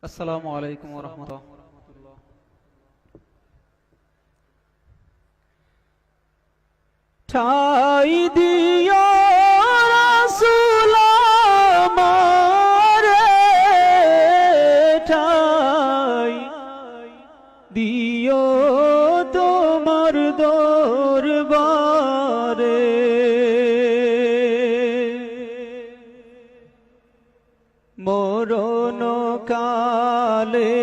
আসসালামু আলাইকুম ওয়া রাহমাতুল্লাহ। ঠাই দিও রাসূল আমারে, ঠাই দিও তোমার দরবারে। মরণ কালে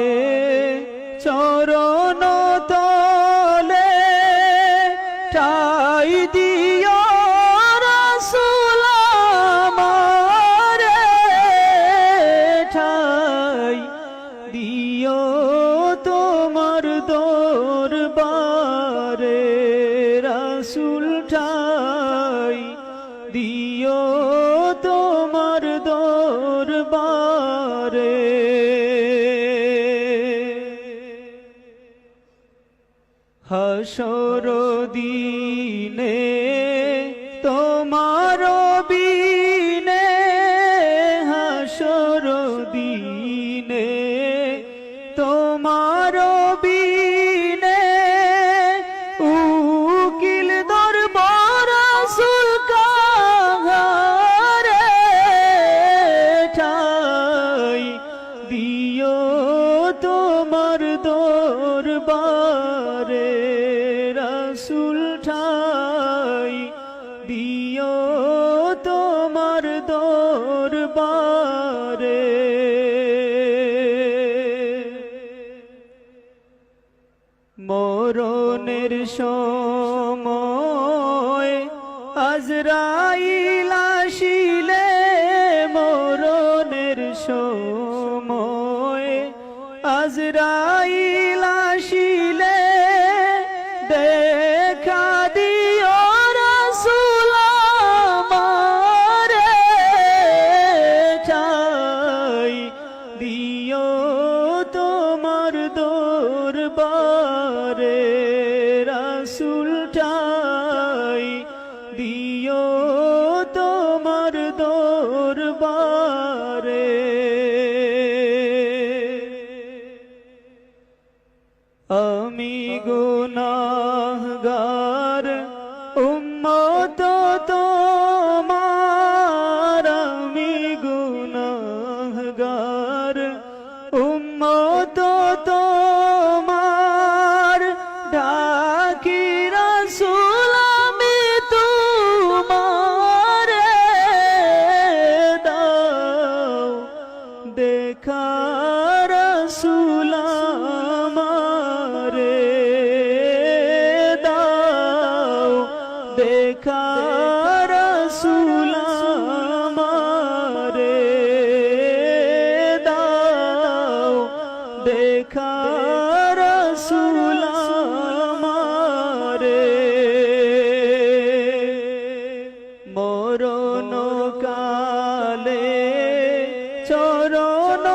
চরণ তলে ঠাই দিও রাসূল আমারে, ঠাই দিও তোমার দরবারে। রাসূল ঠাই দিও তোমার দরবারে। হাসর দিনে তোমার বিনে, হাসর দিনে তোমার বিনে উকিল দরবার রাসূল কাহারে। ঠাই দিও তোমার দরবারে। রাসূল ঠাই দিও তোমার দরবারে। মরণের সময় আজরাইল আসিলে, মরণের সময় আজরাইল আসিলে দেখা দিও রাসূল আমারে। ঠাই দিও তোমার দরবারে। রাসূল ঠাই দিও তোমার দরবারে। আমি গুনাহগার উম্মত তোমার, আমি গুনাহগার উম্মত তোমার। ডাকি রাসূল আমি তোমারে, দাও দেখা রাসূল আমারে, দাও দেখা রাসূল আমারে, দাও দেখা রাসূল আমারে। মরণ কালে চরণ